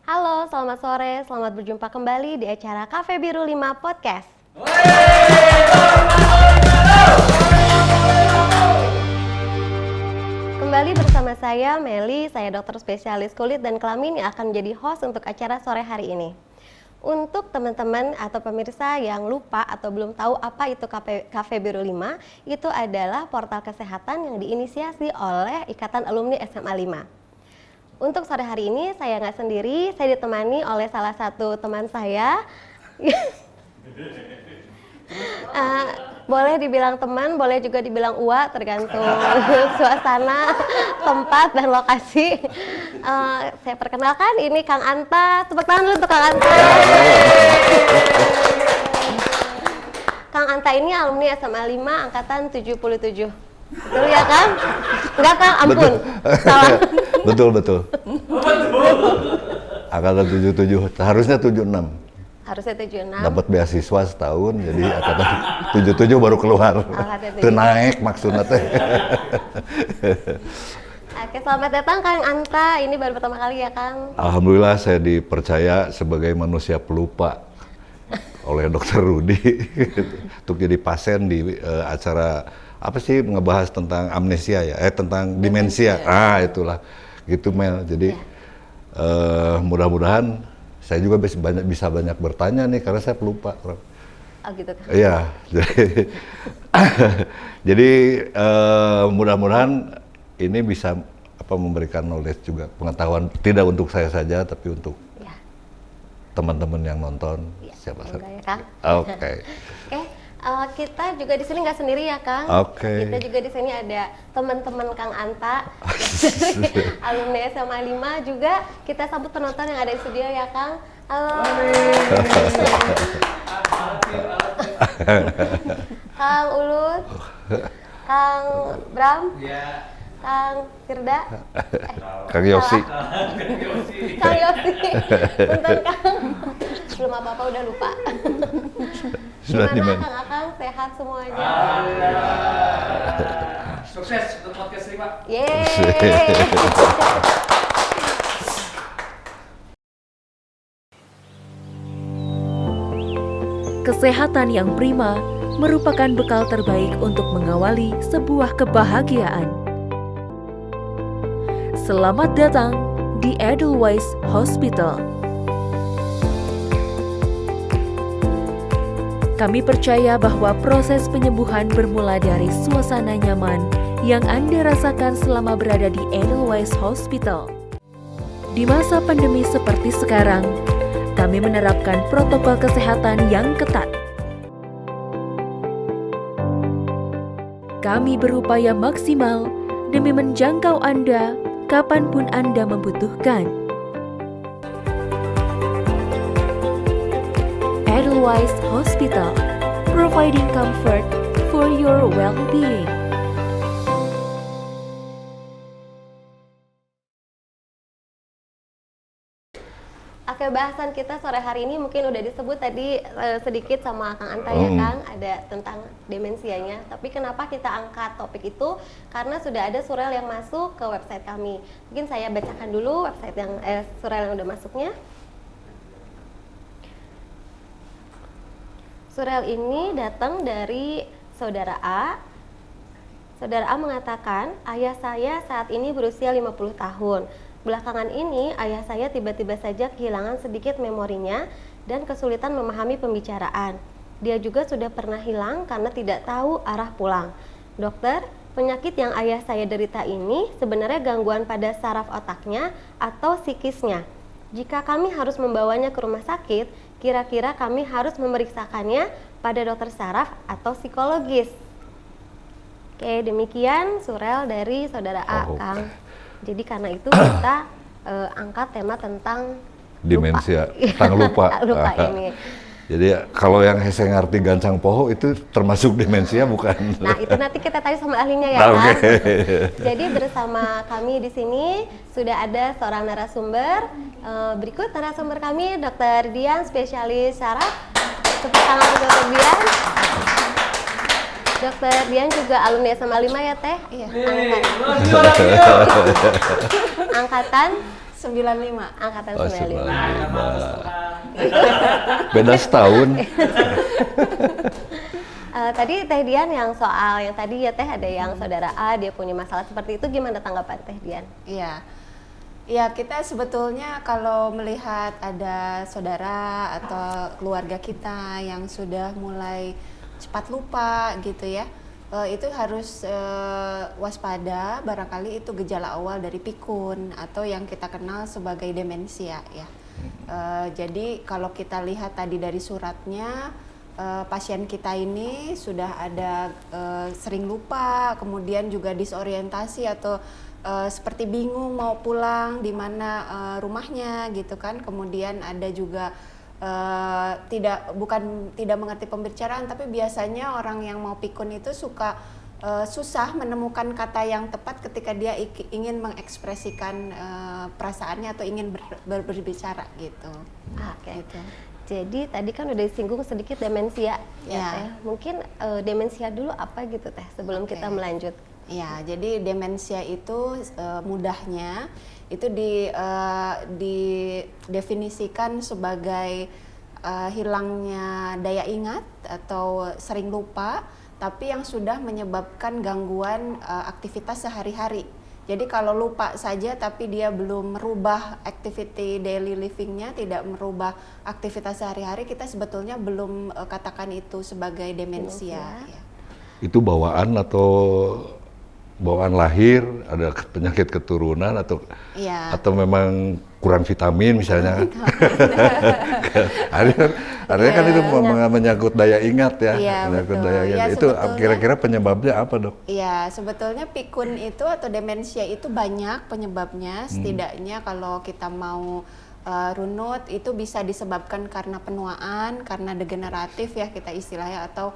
Halo, selamat sore. Selamat berjumpa kembali di acara Cafe Biru 5 Podcast. Kembali bersama saya, Meli. Saya dokter spesialis kulit dan kelamin yang akan menjadi host untuk acara sore hari ini. Untuk teman-teman atau pemirsa yang lupa atau belum tahu apa itu Cafe Biru 5, itu adalah portal kesehatan yang diinisiasi oleh Ikatan Alumni SMA 5. Untuk sore hari ini saya nggak sendiri, saya ditemani oleh salah satu teman saya. Boleh dibilang teman, boleh juga dibilang uwa, tergantung suasana, tempat, dan lokasi. Saya perkenalkan, ini Kang Anta. Tepuk tangan dulu untuk Kang Anta. Kang Anta ini alumni SMA 5 angkatan 77. Betul ya Kang? Enggak Kang, ampun. Salah. Betul. Angkatan 77, harusnya 76. Harusnya 76. Dapat beasiswa setahun, jadi angkatan 77 baru keluar. Itu naik maksudnya teh. Oke, selamat datang Kang Anta. Ini baru pertama kali ya Kang? Alhamdulillah saya dipercaya sebagai manusia pelupa oleh Dokter Rudi untuk jadi pasien di acara apa sih, ngebahas tentang amnesia ya, tentang demensia. Itulah gitu Mel. Jadi mudah-mudahan saya juga bisa banyak bertanya nih karena saya pelupa. Oh gitu. Iya. Jadi mudah-mudahan ini bisa memberikan knowledge juga, pengetahuan tidak untuk saya saja tapi untuk teman-teman yang nonton. Siapa saja. Ya, Oke. Kita juga di sini nggak sendiri ya Kang. Oke. Kita juga di sini ada teman-teman Kang Anta dari alumni SMA 5 juga. Kita sambut penonton yang ada di studio ya Kang. Halo. Kang Ulut, Kang Bram, Kang Firda, Kang Yosi. Kang Yosi. Bentar Kang. Belum apa-apa udah lupa. Gimana Kang Akang, sehat semuanya? Sukses untuk podcast 5. Yeay. Kesehatan yang prima merupakan bekal terbaik untuk mengawali sebuah kebahagiaan. Selamat datang di Edelweiss Hospital. Kami percaya bahwa proses penyembuhan bermula dari suasana nyaman yang Anda rasakan selama berada di Edelweiss Hospital. Di masa pandemi seperti sekarang, kami menerapkan protokol kesehatan yang ketat. Kami berupaya maksimal demi menjangkau Anda kapanpun Anda membutuhkan. Edelweiss Hospital, providing comfort for your well-being. Oke, bahasan kita sore hari ini mungkin udah disebut tadi sedikit sama Kang Anta ya Kang, ada tentang demensianya. Tapi kenapa kita angkat topik itu? Karena sudah ada surel yang masuk ke website kami. Mungkin saya bacakan dulu website yang surel yang udah masuknya. Surel ini datang dari Saudara A. Saudara A mengatakan, ayah saya saat ini berusia 50 tahun. Belakangan ini ayah saya tiba-tiba saja kehilangan sedikit memorinya dan kesulitan memahami pembicaraan. Dia juga sudah pernah hilang karena tidak tahu arah pulang. Dokter, penyakit yang ayah saya derita ini sebenarnya gangguan pada saraf otaknya atau psikisnya. Jika kami harus membawanya ke rumah sakit, kira-kira kami harus memeriksakannya pada dokter saraf atau psikologis. Oke, demikian surel dari Saudara A, Kang. Jadi karena itu kita angkat tema tentang demensia, tentang lupa. Lupa ini. Jadi kalau yang hese ngarti gancang poho itu termasuk demensia bukan? Nah itu nanti kita tanya sama ahlinya ya Kang. Jadi bersama kami di sini sudah ada seorang narasumber. Berikut narasumber kami Dr. Dian, spesialis saraf. Tepuk tangan untuk Dr. Dian. Dr. Dian juga alumni SMA 5 ya Teh? Iya. Angkatan 95. Angkatan Oh, 95. Nah, kita 95. bagus teman. Beda setahun. Tadi Teh Dian yang soal yang tadi ya Teh ada yang saudara A dia punya masalah seperti itu, gimana tanggapan Teh Dian? Iya. Ya, kita sebetulnya kalau melihat ada saudara atau keluarga kita yang sudah mulai cepat lupa gitu ya, itu harus waspada, barangkali itu gejala awal dari pikun atau yang kita kenal sebagai demensia ya. Jadi kalau kita lihat tadi dari suratnya, pasien kita ini sudah ada sering lupa, kemudian juga disorientasi atau seperti bingung mau pulang di mana rumahnya gitu kan. Kemudian ada juga tidak mengerti pembicaraan, tapi biasanya orang yang mau pikun itu suka susah menemukan kata yang tepat ketika dia ingin mengekspresikan perasaannya atau ingin berbicara gitu. Oke. Gitu. Jadi tadi kan udah disinggung sedikit demensia ya Ya. Teh. Mungkin demensia dulu apa gitu Teh sebelum Oke. kita melanjut. Ya, jadi demensia itu mudahnya itu didefinisikan sebagai hilangnya daya ingat atau sering lupa, tapi yang sudah menyebabkan gangguan aktivitas sehari-hari. Jadi kalau lupa saja tapi dia belum merubah activity daily livingnya, tidak merubah aktivitas sehari-hari, kita sebetulnya belum katakan itu sebagai demensia. Ya. Itu bawaan atau bawaan lahir, ada penyakit keturunan atau Iya. atau memang kurang vitamin misalnya. Artinya kan itu menyangkut daya ingat ya. Iya, Menyangkut betul. daya ingat. Ya, Itu sebetulnya- kira-kira penyebabnya apa, Dok? Iya, sebetulnya pikun itu atau demensia itu banyak penyebabnya. Setidaknya kalau kita mau runut itu bisa disebabkan karena penuaan, karena degeneratif ya kita istilahnya, atau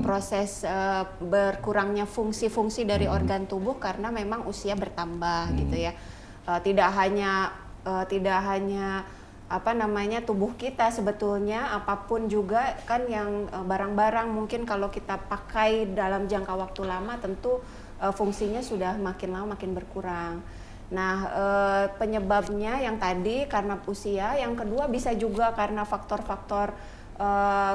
proses berkurangnya fungsi-fungsi dari organ tubuh karena memang usia bertambah gitu ya. Tidak hanya apa namanya tubuh kita, sebetulnya apapun juga kan yang barang-barang mungkin kalau kita pakai dalam jangka waktu lama tentu fungsinya sudah makin lama makin berkurang. Nah, penyebabnya yang tadi karena usia, yang kedua bisa juga karena faktor-faktor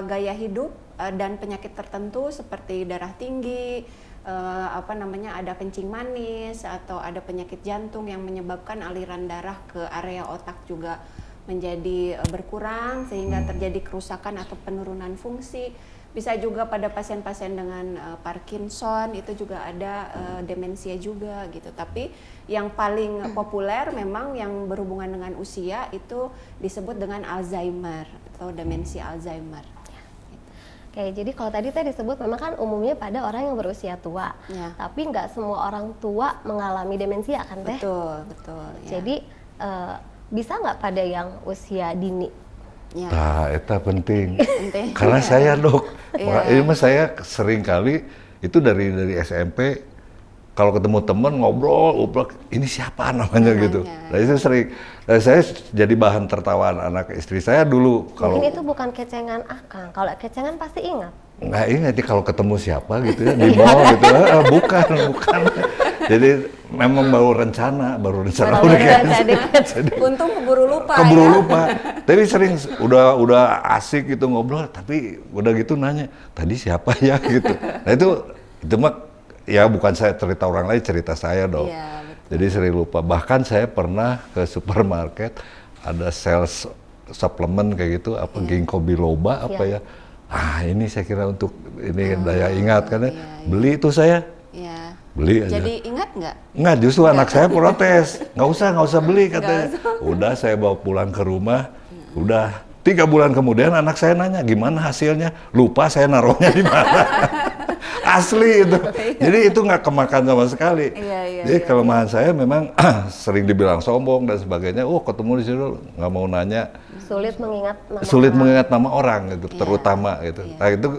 gaya hidup dan penyakit tertentu seperti darah tinggi, ada kencing manis atau ada penyakit jantung yang menyebabkan aliran darah ke area otak juga menjadi berkurang sehingga terjadi kerusakan atau penurunan fungsi. Bisa juga pada pasien-pasien dengan Parkinson itu juga ada demensia juga gitu. Tapi yang paling populer memang yang berhubungan dengan usia itu disebut dengan Alzheimer atau demensia Alzheimer. Oke, jadi kalau tadi Teh disebut memang kan umumnya pada orang yang berusia tua. Ya. Tapi nggak semua orang tua mengalami demensia kan Teh? Betul. Ya. Jadi bisa nggak pada yang usia dini? Ya. Nah, itu penting. Penting. Karena saya, Dok, Iya. ini mah saya sering kali itu dari SMP kalau ketemu teman ngobrol, ini siapa namanya gitu. Nah, itu sering. Nah, saya jadi bahan tertawaan anak istri saya dulu kalau Mungkin itu bukan kecengan Akang. Kalau kecengan pasti ingat. nggak ingat kalau ketemu siapa gitu ya di mall gitu. Bukan. Jadi memang baru rencana udah kayak Untung keburu lupa. keburu ya. lupa. Tapi sering udah asik gitu ngobrol, tapi udah gitu nanya, tadi siapa ya gitu. Nah itu mah ya bukan saya cerita orang lain, cerita saya dong. Iya, betul. Jadi sering lupa. Bahkan saya pernah ke supermarket ada sales suplemen kayak gitu, apa ginkgo biloba apa ya. Ini saya kira untuk ini daya ingat kan ya. Beli itu saya. Iya. Beli aja. Jadi ingat nggak? Enggak, justru anak saya protes. Nggak usah beli katanya. Udah saya bawa pulang ke rumah. Udah 3 bulan kemudian anak saya nanya, gimana hasilnya? Lupa saya naruhnya di mana. Asli itu. Jadi itu nggak kemakan sama sekali. Jadi kelemahan saya memang sering dibilang sombong dan sebagainya. Ketemu di situ nggak mau nanya. Sulit mengingat nama orang. Nama orang gitu, terutama gitu. Nah itu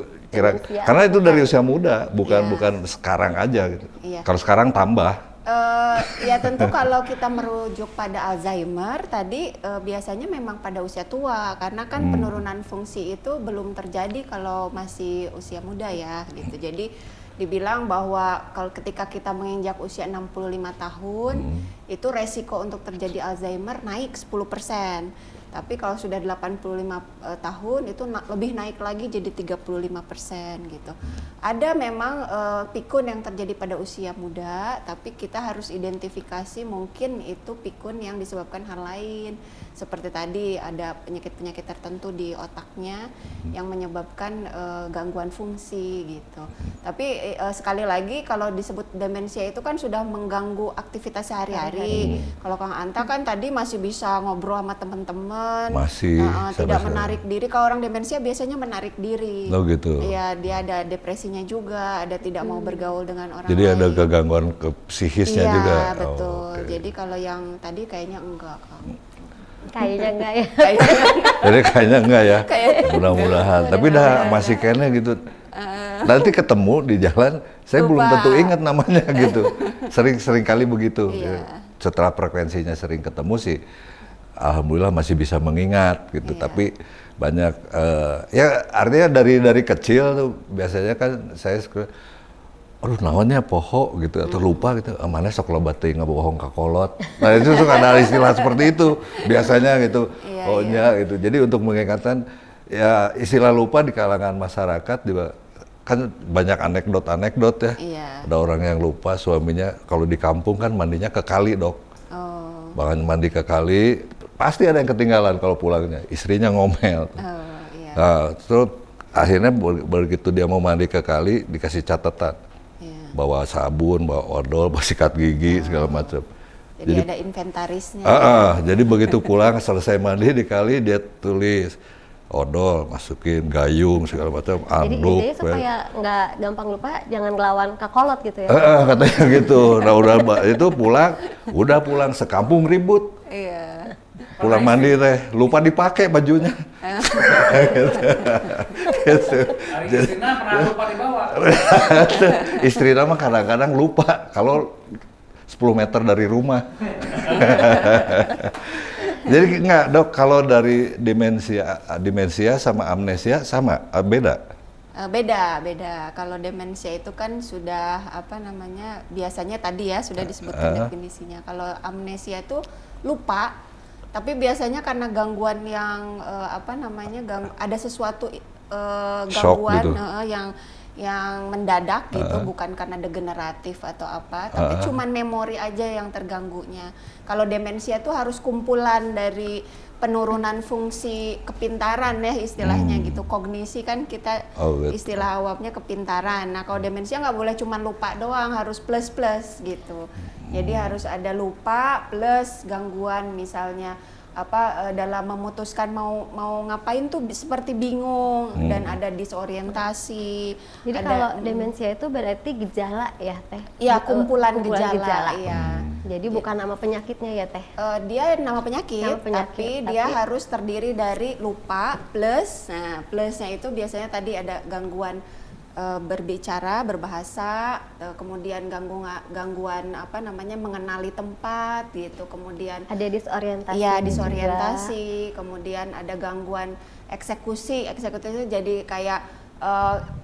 karena itu dari usia muda, bukan sekarang aja gitu. Kalau sekarang tambah. Ya tentu kalau kita merujuk pada Alzheimer tadi biasanya memang pada usia tua karena kan penurunan fungsi itu belum terjadi kalau masih usia muda ya gitu. Jadi dibilang bahwa kalau ketika kita menginjak usia 65 tahun itu resiko untuk terjadi Alzheimer naik 10%. Tapi kalau sudah 85 tahun itu lebih naik lagi jadi 35% gitu. Ada memang pikun yang terjadi pada usia muda, tapi kita harus identifikasi mungkin itu pikun yang disebabkan hal lain. Seperti tadi ada penyakit-penyakit tertentu di otaknya yang menyebabkan gangguan fungsi gitu. Tapi sekali lagi kalau disebut demensia itu kan sudah mengganggu aktivitas sehari-hari. Kalau Kang Anta kan tadi masih bisa ngobrol sama teman-teman, masih tidak menarik diri. Kalau orang demensia biasanya menarik diri. Oh gitu. Iya, dia ada depresinya juga, ada tidak mau bergaul dengan orang Jadi lain. ada gangguan ke psikisnya juga. Iya, betul. Oh, okay. Jadi kalau yang tadi kayaknya enggak, Kang. Kayaknya enggak ya. Jadi kayaknya enggak ya. Kayaknya Mudah-mudahan. Tapi dah masih kayaknya gitu. Nanti ketemu di jalan, saya Lupa. belum tentu ingat namanya gitu. Sering kali begitu. Iya. Setelah frekuensinya sering ketemu sih, alhamdulillah masih bisa mengingat gitu. Iya. Tapi banyak ya artinya dari kecil tuh biasanya kan saya suka, aduh naonnya poho gitu atau lupa gitu, mana sok loba teuing ngabohong ka kolot. Nah itu suka ada istilah seperti itu biasanya gitu. Iya, Ohnya gitu. Jadi untuk mengingatkan ya istilah lupa di kalangan masyarakat juga kan banyak anekdot ya. Iya. Ada orang yang lupa suaminya kalau di kampung kan mandinya ke kali, Dok. Oh. Bahkan mandi ke kali pasti ada yang ketinggalan kalau pulangnya, istrinya ngomel. Oh, iya. Nah, terus akhirnya begitu dia mau mandi ke kali dikasih catatan. Iya. Bawa sabun, bawa odol, bawa sikat gigi segala macam. Jadi ada inventarisnya. Jadi begitu pulang selesai mandi di kali dia tulis odol, masukin gayung segala macam, Jadi anduk. intinya supaya nggak gampang lupa, jangan ngelawan kakolot gitu ya. Katanya gitu. Nah itu udah pulang sekampung ribut. Iya. Pulang mandi teh lupa dipakai bajunya. Gitu. Hari istrinya pernah lupa dibawa. Istri mah kadang-kadang lupa kalau 10 meter dari rumah. Jadi enggak, Dok, kalau dari demensia sama amnesia sama beda. Beda. Kalau demensia itu kan sudah biasanya tadi ya sudah disebutkan definisinya. Kalau amnesia itu lupa, tapi biasanya karena gangguan yang ada sesuatu gangguan gitu. yang mendadak gitu, bukan karena degeneratif atau apa, tapi cuman memori aja yang terganggunya. Kalau demensia itu harus kumpulan dari penurunan fungsi kepintaran ya istilahnya gitu. Kognisi kan kita gitu. istilah awamnya kepintaran. Nah kalau demensia nggak boleh cuma lupa doang, harus plus gitu. Jadi harus ada lupa plus gangguan misalnya dalam memutuskan mau ngapain tuh seperti bingung dan ada disorientasi. Jadi kalau demensia itu berarti gejala ya Teh? Iya, Gitu, kumpulan gejala. Iya. Jadi bukan nama penyakitnya ya Teh? Dia nama penyakit, tapi dia harus terdiri dari lupa plus. Nah, plusnya itu biasanya tadi ada gangguan berbicara, berbahasa, kemudian gangguan mengenali tempat gitu, kemudian ada disorientasi. Iya, disorientasi, kemudian ada gangguan eksekusi itu jadi kayak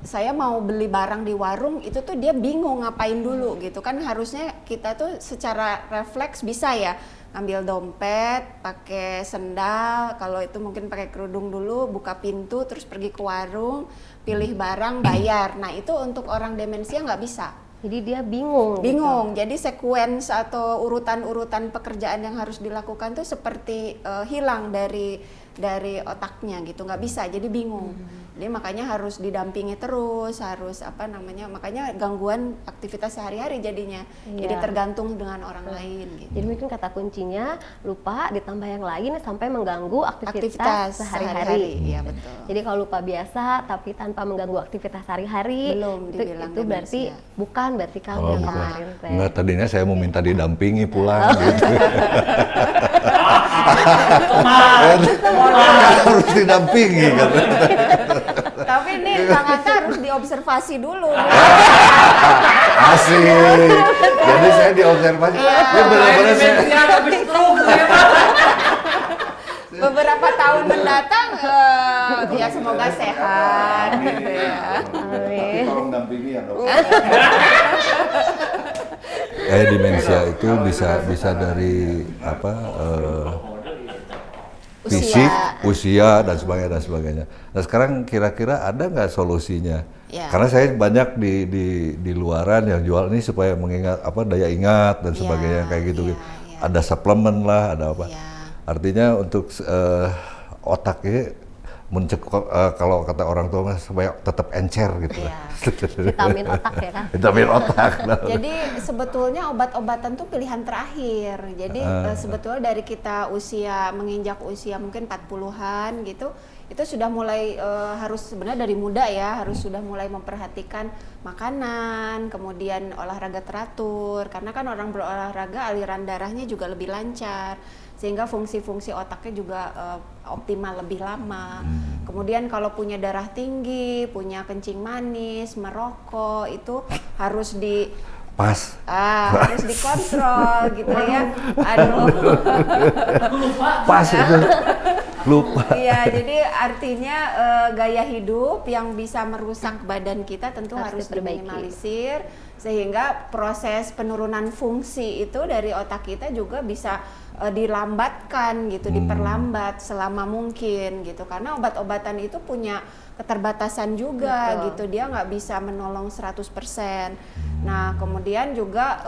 saya mau beli barang di warung itu tuh dia bingung ngapain dulu gitu kan, harusnya kita tuh secara refleks bisa ya ambil dompet, pakai sendal, kalau itu mungkin pakai kerudung dulu, buka pintu, terus pergi ke warung, pilih barang, bayar. Nah itu untuk orang demensia nggak bisa. Jadi dia bingung. Bingung. Jadi sequence atau urutan-urutan pekerjaan yang harus dilakukan tuh seperti hilang dari otaknya gitu, nggak bisa. Jadi bingung. Jadi makanya harus didampingi terus, harus makanya gangguan aktivitas sehari-hari jadinya. Iya. Jadi tergantung dengan orang lain gitu. Jadi mungkin kata kuncinya lupa ditambah yang lain sampai mengganggu aktivitas sehari-hari. Iya betul. Jadi kalau lupa biasa tapi tanpa mengganggu aktivitas sehari-hari Belum dibilang itu berarti demensia. bukan berarti kamu yang kemarin Teh. Enggak, tadinya saya mau minta didampingi pulang gitu. Harus didampingi kan. Tapi ini Kang Anta harus diobservasi dulu. Asik. Jadi saya diobservasi. Ya benar-benar saya. Demensia habis stroke. beberapa tahun mendatang ya semoga sehat gitu ya. Amin. Tolong dampingi ya, Dok. Demensia itu bisa dari fisik, usia dan sebagainya. Nah sekarang kira-kira ada nggak solusinya? Ya. Karena saya banyak di luaran yang jual ini supaya mengingat daya ingat dan sebagainya kayak gitu. Ya. Ada suplemen lah, ada apa? Ya. Artinya untuk otaknya kalau kata orang tua supaya tetap encer gitu. Iya. Vitamin otak ya kan? Vitamin otak. Jadi sebetulnya obat-obatan tuh pilihan terakhir. Jadi sebetulnya dari kita menginjak usia mungkin 40-an gitu, itu sudah mulai harus sebenarnya dari muda ya, harus sudah mulai memperhatikan makanan, kemudian olahraga teratur. Karena kan orang berolahraga aliran darahnya juga lebih lancar, sehingga fungsi-fungsi otaknya juga optimal lebih lama. Kemudian kalau punya darah tinggi, punya kencing manis, merokok, itu harus harus dikontrol gitu ya. Aduh. Pas itu. Lupa. Iya, jadi artinya gaya hidup yang bisa merusak badan kita tentu harus diminimalisir, sehingga proses penurunan fungsi itu dari otak kita juga bisa dilambatkan gitu, diperlambat selama mungkin gitu, karena obat-obatan itu punya keterbatasan juga. Betul. Gitu, dia nggak bisa menolong 100%. Nah kemudian juga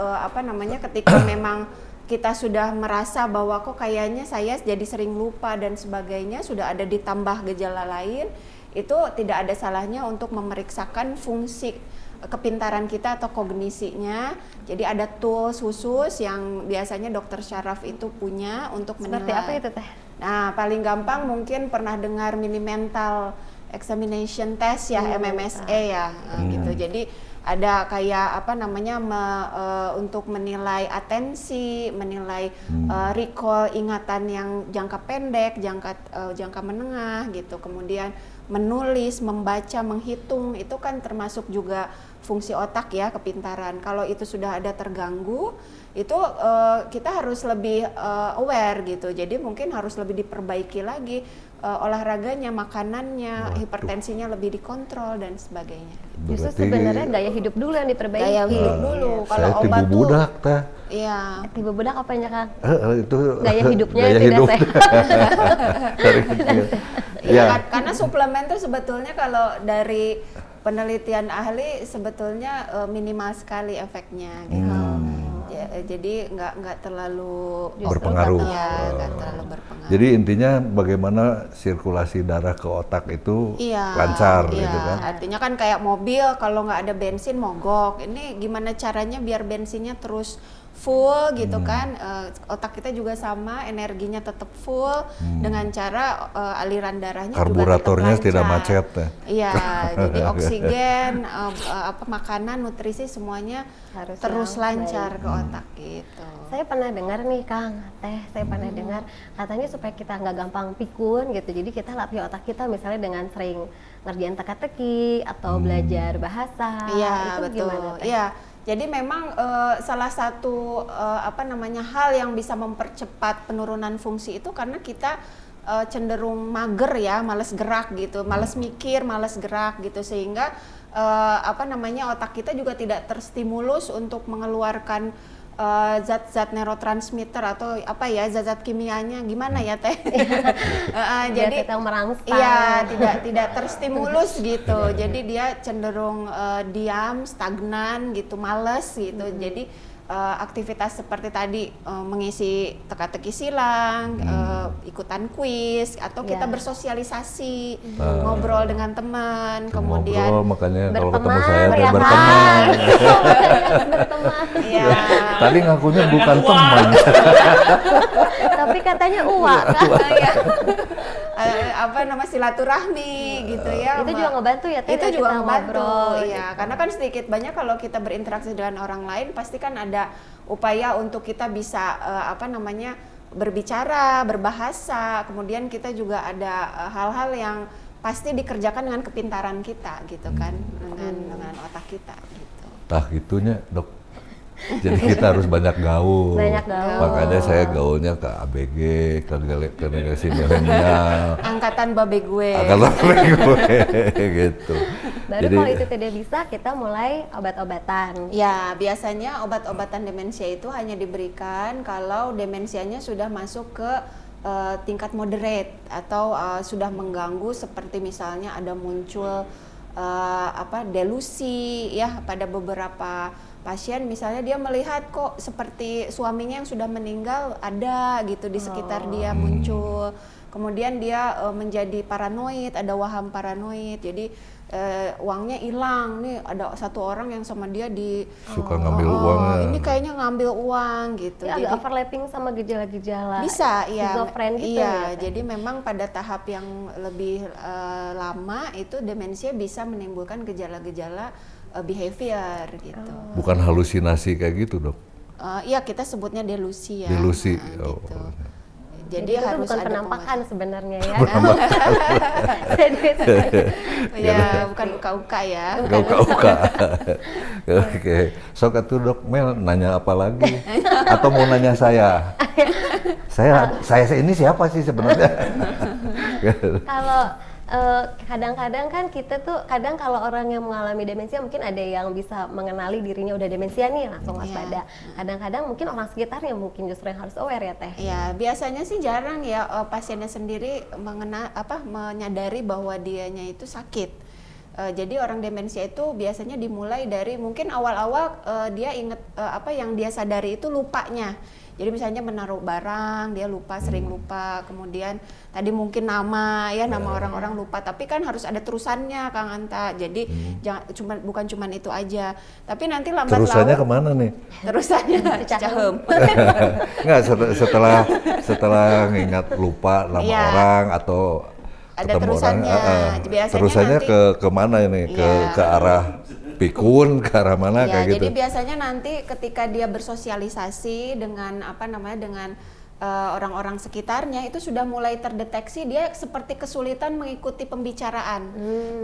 ketika memang kita sudah merasa bahwa kok kayaknya saya jadi sering lupa dan sebagainya, sudah ada ditambah gejala lain, itu tidak ada salahnya untuk memeriksakan fungsi kepintaran kita atau kognisinya. Jadi ada tools khusus yang biasanya dokter syaraf itu punya untuk menilai. Seperti apa itu Teh? Nah paling gampang mungkin pernah dengar mini mental examination test ya, MMSE ya, gitu. Jadi ada kayak untuk menilai atensi, menilai recall ingatan yang jangka pendek, jangka menengah gitu. Kemudian menulis, membaca, menghitung, itu kan termasuk juga fungsi otak ya, kepintaran. Kalau itu sudah ada terganggu, itu kita harus lebih aware gitu. Jadi mungkin harus lebih diperbaiki lagi olahraganya, makanannya, hipertensinya lebih dikontrol dan sebagainya. Justru sebenarnya gaya hidup dulu yang diperbaiki. Gaya hidup dulu. Kalau Saya obat tibu budak teh. Iya. Tiba budak apanya Kang? Itu Gaya hidupnya gaya yang tidak hidup. sehat. Dari kecil. Iya, karena suplemen itu sebetulnya kalau dari penelitian ahli sebetulnya minimal sekali efeknya gitu. Jadi nggak terlalu berpengaruh. Ya, nggak terlalu berpengaruh. Jadi intinya bagaimana sirkulasi darah ke otak itu lancar gitu kan? Artinya kan kayak mobil kalau nggak ada bensin mogok. Ini gimana caranya biar bensinnya terus full gitu kan? Otak kita juga sama, energinya tetap full dengan cara aliran darahnya karburatornya juga tidak macet ya. Iya, jadi oksigen, makanan, nutrisi semuanya Harus terus lancar baik ke otak gitu. Saya pernah dengar nih Kang, saya pernah dengar katanya supaya kita nggak gampang pikun gitu. Jadi kita latih otak kita misalnya dengan sering ngerjain teka-teki atau belajar bahasa. Iya, itu betul. gimana Teh? Iya. Jadi memang salah satu hal yang bisa mempercepat penurunan fungsi itu karena kita cenderung mager ya, malas gerak gitu, malas mikir, malas gerak gitu, sehingga otak kita juga tidak terstimulus untuk mengeluarkan zat-zat neurotransmitter atau zat-zat kimianya gimana ya Teh? Jadi kita merangsang. Iya, tidak terstimulus gitu. Jadi dia cenderung diam, stagnan gitu, males gitu. Jadi aktivitas seperti tadi mengisi teka-teki silang, ikutan kuis, atau kita bersosialisasi, ngobrol dengan teman, kemudian ngobrol, makanya kalau ketemu berteman, saya dia ya berteman. Berteman. Iya. Tadi ngakunya bukan teman. Tapi katanya uak. Silaturahmi gitu ya. Itu juga ngebantu ya Teh? Itu kita juga ngebantu, ngobrol, iya. gitu. Karena kan sedikit banyak kalau kita berinteraksi dengan orang lain pasti kan ada upaya untuk kita bisa berbicara, berbahasa. Kemudian kita juga ada hal-hal yang pasti dikerjakan dengan kepintaran kita gitu kan, dengan otak kita gitu. Tah gitunya, Dok. Jadi kita harus banyak gaul. Banyak gaul. Makanya saya gaulnya ke ABG, ke generasi milenial. Angkatan babe gue. Angkatan gue gitu. Baru kalau itu tidak bisa, kita mulai obat-obatan. Ya, biasanya obat-obatan demensia itu hanya diberikan kalau demensianya sudah masuk ke tingkat moderate atau sudah mengganggu, seperti misalnya ada muncul delusi ya pada beberapa pasien, misalnya dia melihat kok seperti suaminya yang sudah meninggal ada gitu di sekitar dia muncul. Kemudian dia menjadi paranoid, ada waham paranoid. Jadi uangnya hilang nih, ada satu orang yang sama dia suka ngambil uangnya. Ini kayaknya ngambil uang gitu. Jadi agak overlapping sama gejala-gejala bisa ya. schizofren gitu Iya, ya. jadi memang pada tahap yang lebih lama itu demensia bisa menimbulkan gejala-gejala behavior gitu. Bukan halusinasi kayak gitu, Dok? Iya, kita sebutnya delusi ya. Delusi. Gitu. Jadi itu harus bukan ada penampakan sebenarnya ya. ya, bukan uka-uka ya. Uka-uka. Oke. Sok atuh Dok Mel nanya apa lagi? Atau mau nanya saya? Saya ini siapa sih sebenarnya? Kalau kadang-kadang kan kita tuh kadang kalau orang yang mengalami demensia mungkin ada yang bisa mengenali dirinya udah demensia nih langsung waspada. Kadang-kadang mungkin orang sekitarnya mungkin justru yang harus aware ya Teh. Ya, biasanya sih jarang ya pasiennya sendiri menyadari bahwa dianya itu sakit. Jadi orang demensia itu biasanya dimulai dari mungkin awal-awal dia inget yang dia sadari itu lupanya. Jadi misalnya menaruh barang, dia lupa, sering lupa. Kemudian tadi mungkin nama orang-orang lupa. Tapi kan harus ada terusannya, Kang Anta. Jadi bukan cuma itu aja. Tapi nanti lambat laun. Terusannya kemana nih? Terusannya Cicahem. Enggak, setelah ngingat lupa nama orang atau ada terusannya. Biasanya terusannya nanti, ke mana ini? Ke arah pikun, ke arah mana kayak gitu. Jadi biasanya nanti ketika dia bersosialisasi dengan dengan orang-orang sekitarnya itu sudah mulai terdeteksi dia seperti kesulitan mengikuti pembicaraan.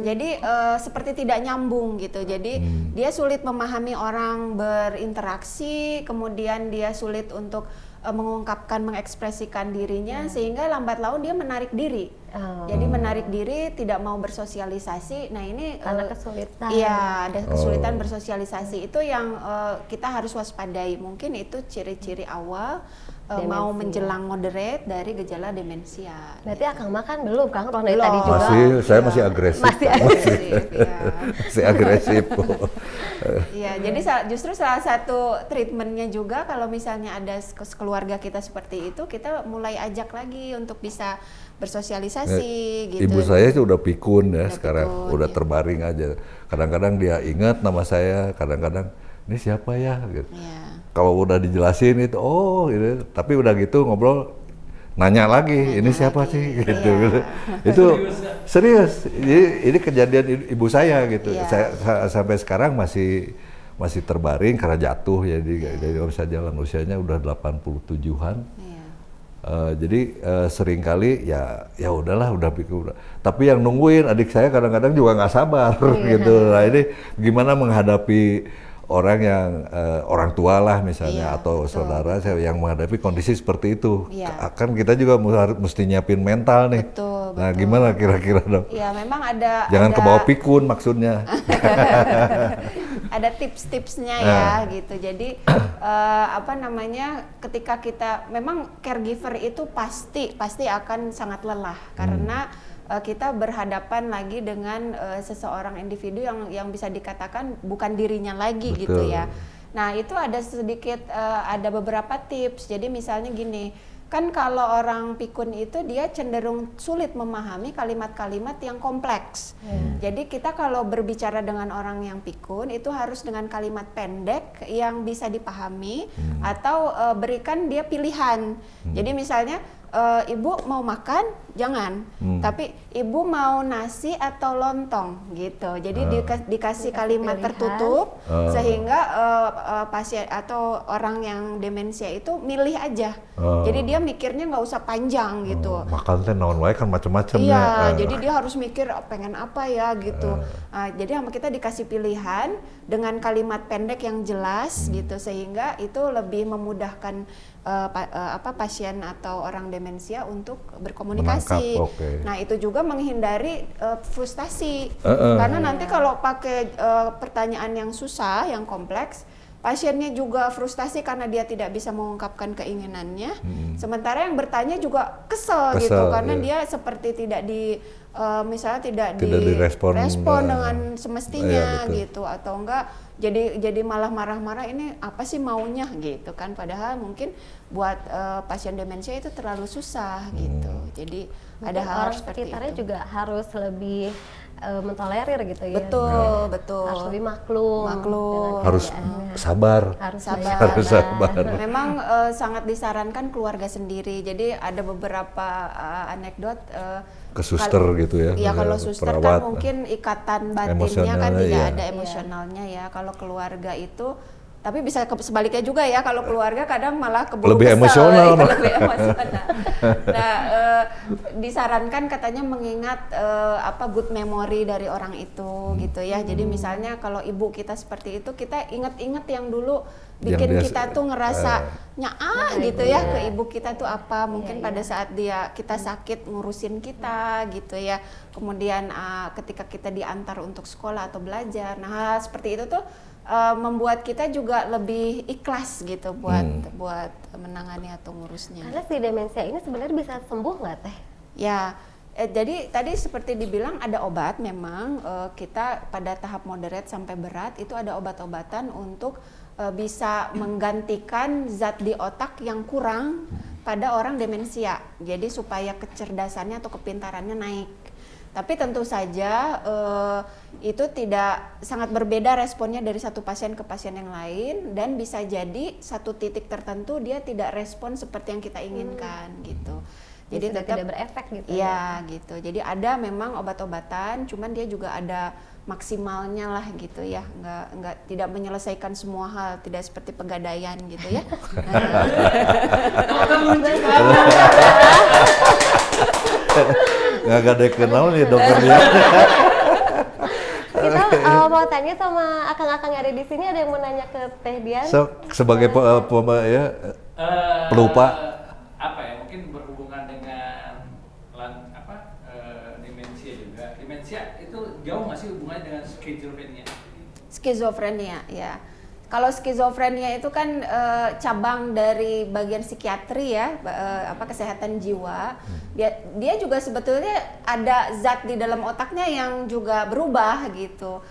Jadi seperti tidak nyambung gitu. Jadi dia sulit memahami orang berinteraksi, kemudian dia sulit untuk mengungkapkan, mengekspresikan dirinya, sehingga lambat laun dia menarik diri. Jadi menarik diri, tidak mau bersosialisasi. Nah ini karena kesulitan. Iya, ada kesulitan bersosialisasi. Itu yang kita harus waspadai. Mungkin itu ciri-ciri awal mau menjelang moderate dari gejala demensia. Berarti Akang makan belum, Kang? Ronda Belum. tadi juga. Saya masih agresif. Masih agresif. Iya, jadi justru salah satu treatmentnya juga kalau misalnya ada keluarga kita seperti itu, kita mulai ajak lagi untuk bisa bersosialisasi gitu. Ibu saya sih udah pikun ya sekarang, pikun, udah terbaring aja. Kadang-kadang dia ingat nama saya, kadang-kadang ini siapa ya gitu. Iya. Kalau udah dijelasin itu, gitu. Tapi udah gitu ngobrol, nanya lagi, ini siapa sih gitu. Itu serius. Ini kejadian ibu saya gitu. Saya sampai sekarang masih terbaring karena jatuh, jadi nggak bisa jalan. Usianya udah 87-an. Jadi sering kali ya udahlah, udah pikir. Tapi yang nungguin adik saya kadang-kadang juga nggak sabar gitu. Nah ini gimana menghadapi orang yang orang tua lah misalnya atau saudara saya yang menghadapi kondisi seperti itu. Kan kita juga mesti nyiapin mental nih. Betul. Nah gimana kira-kira dong? Iya, memang ada. Jangan kebawa pikun maksudnya. Ada tips-tipsnya ya gitu. Jadi ketika kita memang caregiver itu pasti akan sangat lelah karena kita berhadapan lagi dengan seseorang individu yang bisa dikatakan bukan dirinya lagi. Betul. Gitu ya. Nah itu ada sedikit ada beberapa tips. Jadi misalnya gini, kan kalau orang pikun itu dia cenderung sulit memahami kalimat-kalimat yang kompleks. Jadi kita kalau berbicara dengan orang yang pikun itu harus dengan kalimat pendek yang bisa dipahami atau berikan dia pilihan. Jadi misalnya ibu mau makan, jangan. Tapi ibu mau nasi atau lontong gitu. Jadi dikasih kalimat pilihan. tertutup sehingga pasien atau orang yang demensia itu milih aja. Jadi dia mikirnya nggak usah panjang gitu. Makan teh naon wae kan macam-macam Iya, ya. jadi dia harus mikir pengen apa ya gitu. Jadi sama kita dikasih pilihan dengan kalimat pendek yang jelas gitu, sehingga itu lebih memudahkan pasien atau orang demensia untuk berkomunikasi. Menangkap, oke. Nah itu juga menghindari frustasi, karena nanti kalau pakai pertanyaan yang susah, yang kompleks, pasiennya juga frustasi karena dia tidak bisa mengungkapkan keinginannya. Sementara yang bertanya juga kesel gitu, karena dia seperti tidak misalnya tidak direspon dengan semestinya betul. gitu, atau enggak jadi malah marah-marah, ini apa sih maunya gitu kan, padahal mungkin buat pasien demensia itu terlalu susah gitu. Jadi ada hal orang seperti sekitarnya itu. juga harus lebih mentolerir gitu ya. Betul. Harus lebih maklum. dengan Harus keadaannya. sabar. Harus Sabar. Harus sabar. Memang sangat disarankan keluarga sendiri. Jadi ada beberapa anekdot Ke suster gitu ya. Iya, kalau misalnya suster perawat. kan mungkin ikatan batinnya kan Emosionalnya, tidak iya. ada emosionalnya ya. Kalau keluarga itu, tapi bisa sebaliknya juga ya, kalau keluarga kadang malah keburu Lebih kesel, emosional. ya, lebih emosional. Nah, disarankan katanya mengingat good memory dari orang itu gitu ya. Jadi misalnya kalau ibu kita seperti itu, kita ingat-ingat yang dulu bikin Yang kita tuh ngerasa gitu ya ke ibu kita tuh apa, mungkin Iya, pada saat kita sakit ngurusin kita gitu ya. Kemudian ketika kita diantar untuk sekolah atau belajar, nah hal seperti itu tuh membuat kita juga lebih ikhlas gitu buat menangani atau ngurusnya. Karena si demensia ini sebenarnya bisa sembuh nggak teh? Ya, jadi tadi seperti dibilang ada obat memang, kita pada tahap moderate sampai berat itu ada obat-obatan untuk bisa menggantikan zat di otak yang kurang pada orang demensia. Jadi supaya kecerdasannya atau kepintarannya naik. Tapi tentu saja itu tidak sangat berbeda responnya dari satu pasien ke pasien yang lain, dan bisa jadi satu titik tertentu dia tidak respon seperti yang kita inginkan gitu. Jadi sudah tetap tidak berefek gitu. ya gitu. Jadi ada memang obat-obatan, cuman dia juga ada maksimalnya lah gitu ya, nggak tidak menyelesaikan semua hal, tidak seperti pegadaian gitu ya. Nggak ada yang kenal nih dokternya. Kita mau tanya sama akang-akang yang ada di sini, ada yang mau nanya ke Teh Dian? Sebagai pelupa. Apa ya, mungkin berhubungan dengan demensia juga. Demensia itu jauh nggak sih hubungannya dengan skizofrenia? Skizofrenia ya. Kalau skizofrenia itu kan cabang dari bagian psikiatri ya, kesehatan jiwa. Dia juga sebetulnya ada zat di dalam otaknya yang juga berubah gitu.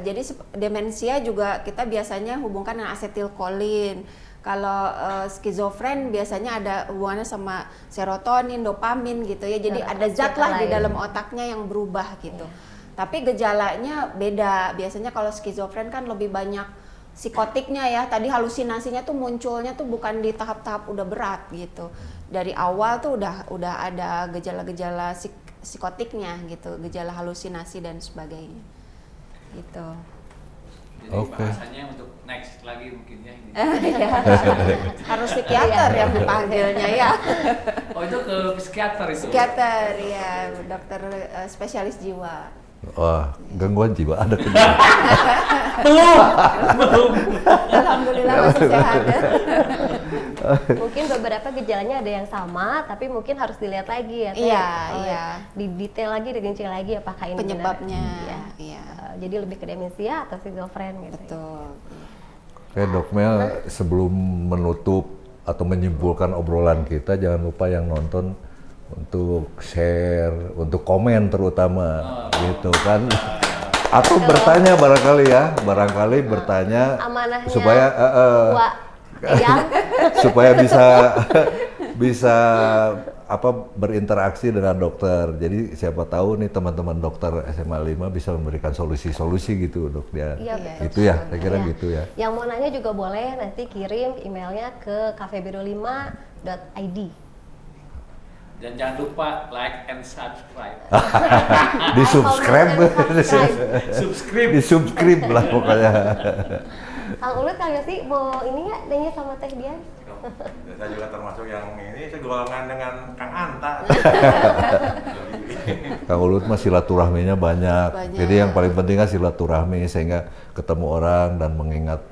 Jadi demensia juga kita biasanya hubungkan dengan asetilkolin. Kalau skizofren biasanya ada hubungannya sama serotonin, dopamin gitu ya. Jadi ada zat lah di dalam otaknya yang berubah gitu. Tapi gejalanya beda. Biasanya kalau skizofren kan lebih banyak psikotiknya ya. Tadi halusinasinya tuh munculnya tuh bukan di tahap-tahap udah berat gitu. Dari awal tuh udah ada gejala-gejala psikotiknya gitu, gejala halusinasi dan sebagainya. Gitu. Jadi bahasanya untuk next lagi mungkin ya. Ya. Harus psikiater yang dipanggilnya ya. Oh, itu ke psikiater itu. Psikiater ya, dokter spesialis jiwa. Wah, gangguan jiwa ada Belum. Alhamdulillah masih sehat. Mungkin beberapa gejalanya ada yang sama, tapi mungkin harus dilihat lagi ya. Iya. Di detail lagi, dirinci lagi apakah ini Penyebabnya. benar. Iya. Jadi lebih ke demensia atau schizofren gitu. Betul. Oke, Dok Mel, sebelum menutup atau menyimpulkan obrolan kita, jangan lupa yang nonton untuk share, untuk komen terutama, gitu kan. Atau bertanya barangkali bertanya Amanahnya supaya Wak Eyang. supaya bisa berinteraksi dengan dokter. Jadi siapa tahu nih teman-teman dokter SMA 5 bisa memberikan solusi-solusi gitu, Dok dia. Iya, Gitu ya, saya kira Iya. gitu ya. Yang mau nanya juga boleh nanti kirim emailnya ke cafebiru5.id. Dan jangan lupa like and subscribe. Di subscribe, Subscribe. di subscribe lah pokoknya. Kang Ulut, Kang Yosi mau ini nggak nanya sama Teh Dian? Saya juga termasuk yang ini, saya golongan dengan Kang Anta. Kang Ulut mah silaturahminya banyak. Banyak. Jadi yang paling penting kan silaturahmi, sehingga ketemu orang dan mengingat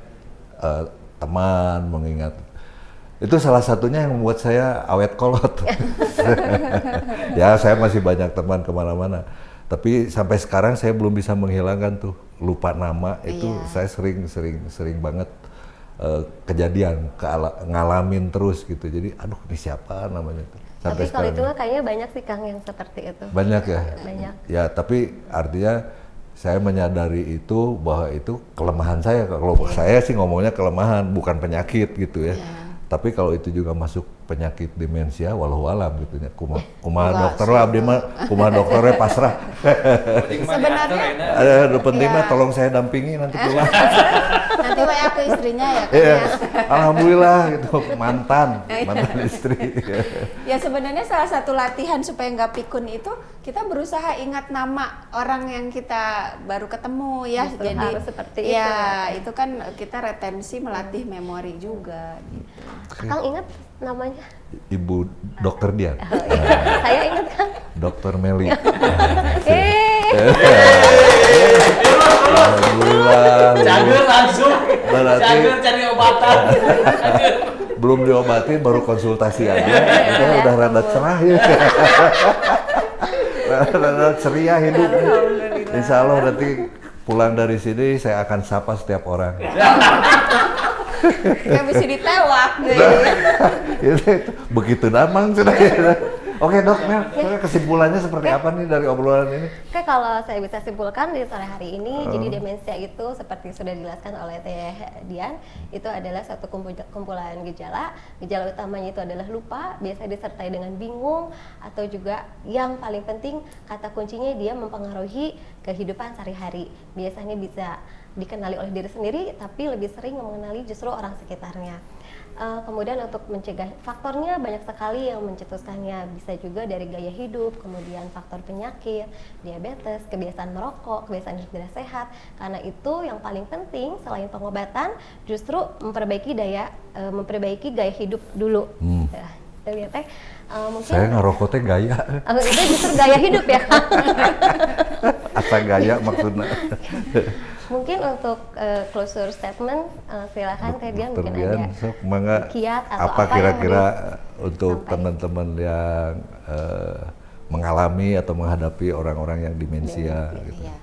teman, mengingat. Itu salah satunya yang membuat saya awet kolot. Ya, saya masih banyak teman kemana-mana. Tapi sampai sekarang saya belum bisa menghilangkan tuh lupa nama. Itu saya sering banget kejadian, ngalamin terus gitu. Jadi, aduh ini siapa namanya tuh. Tapi kalau itu kayaknya banyak sih Kang yang seperti itu. Banyak ya? Banyak. Ya, tapi artinya saya menyadari itu bahwa itu kelemahan saya. Kalau saya sih ngomongnya kelemahan, bukan penyakit gitu ya. Tapi kalau itu juga masuk penyakit demensia, walau alam gitu ya. Kumaha dokter lah, abdi mah kumaha dokternya pasrah. Sebenarnya Ada penting mah tolong saya dampingi nanti pulang. nanti WA ke istrinya ya Kang Iya, ya. alhamdulillah gitu, mantan istri. Ya sebenarnya salah satu latihan supaya nggak pikun itu kita berusaha ingat nama orang yang kita baru ketemu ya. Justru Jadi harus seperti ya itu kan kita retensi melatih memori juga. Gitu. Kang ingat namanya? Ibu dokter dia, Saya ingat Kang. dokter Meli. Alhamdulillah. Cager langsung. Berarti- Cager cari obatan. Belum diobatin baru konsultasi aja, kita udah rada cerah ya. Rada ceria hidup. Insya Allah nanti pulang dari sini saya akan sapa setiap orang. Kayak bisa ditewak deh. Itu begitu damang sudah. Oke dok, Mel, kesimpulannya seperti apa nih dari obrolan ini? Oke, kalau saya bisa simpulkan di sore hari ini, jadi demensia itu seperti sudah dijelaskan oleh Teh Dian, itu adalah suatu kumpulan gejala. Gejala utamanya itu adalah lupa, biasa disertai dengan bingung, atau juga yang paling penting kata kuncinya dia mempengaruhi kehidupan sehari-hari. Biasanya bisa dikenali oleh diri sendiri, tapi lebih sering mengenali justru orang sekitarnya. Kemudian untuk mencegah, faktornya banyak sekali yang mencetuskannya, bisa juga dari gaya hidup, kemudian faktor penyakit, diabetes, kebiasaan merokok, kebiasaan hidup tidak sehat. Karena itu yang paling penting selain pengobatan justru memperbaiki gaya hidup dulu. Ya, Teh. Mungkin Saya ngerokok teh gaya, itu justru gaya hidup ya. asa gaya maksudnya. Mungkin untuk closure statement, silakan Teh Dian mungkin ada Sok, mangga, kiat atau apa apa yang kira-kira harus untuk sampai? teman-teman yang mengalami atau menghadapi orang-orang yang demensia gitu. Iya.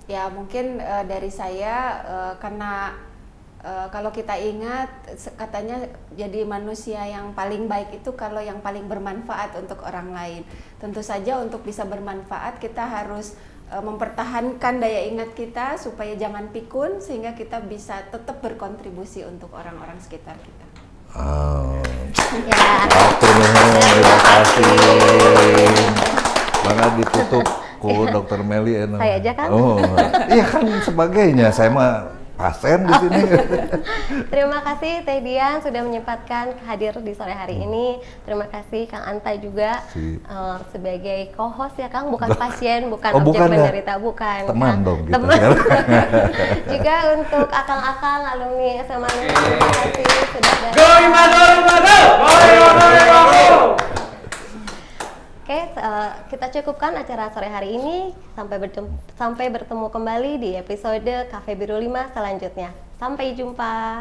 Ya mungkin dari saya karena kalau kita ingat katanya jadi manusia yang paling baik itu kalau yang paling bermanfaat untuk orang lain. Tentu saja untuk bisa bermanfaat kita harus mempertahankan daya ingat kita supaya jangan pikun sehingga kita bisa tetap berkontribusi untuk orang-orang sekitar kita. Ya. Atur nuhun, terima kasih. Mangga ditutup ku Dokter Meli enak. Saya aja kan? Oh, iya kan sebagainya. Saya mah pasien di sini. Terima kasih Teh Dian sudah menyempatkan hadir di sore hari ini. Terima kasih Kang Anta juga sebagai co-host ya Kang, bukan pasien, bukan objek bukan ya? penderita, bukan. Teman Kang. dong kita Teman. sekarang. Juga untuk akang-akang alumni SMA Negeri, terima kasih sudah datang. Go Imado, Imado! Go Imado, Imado! Oke, kita cukupkan acara sore hari ini. Sampai bertemu kembali di episode Cafe Biru 5 selanjutnya. Sampai jumpa.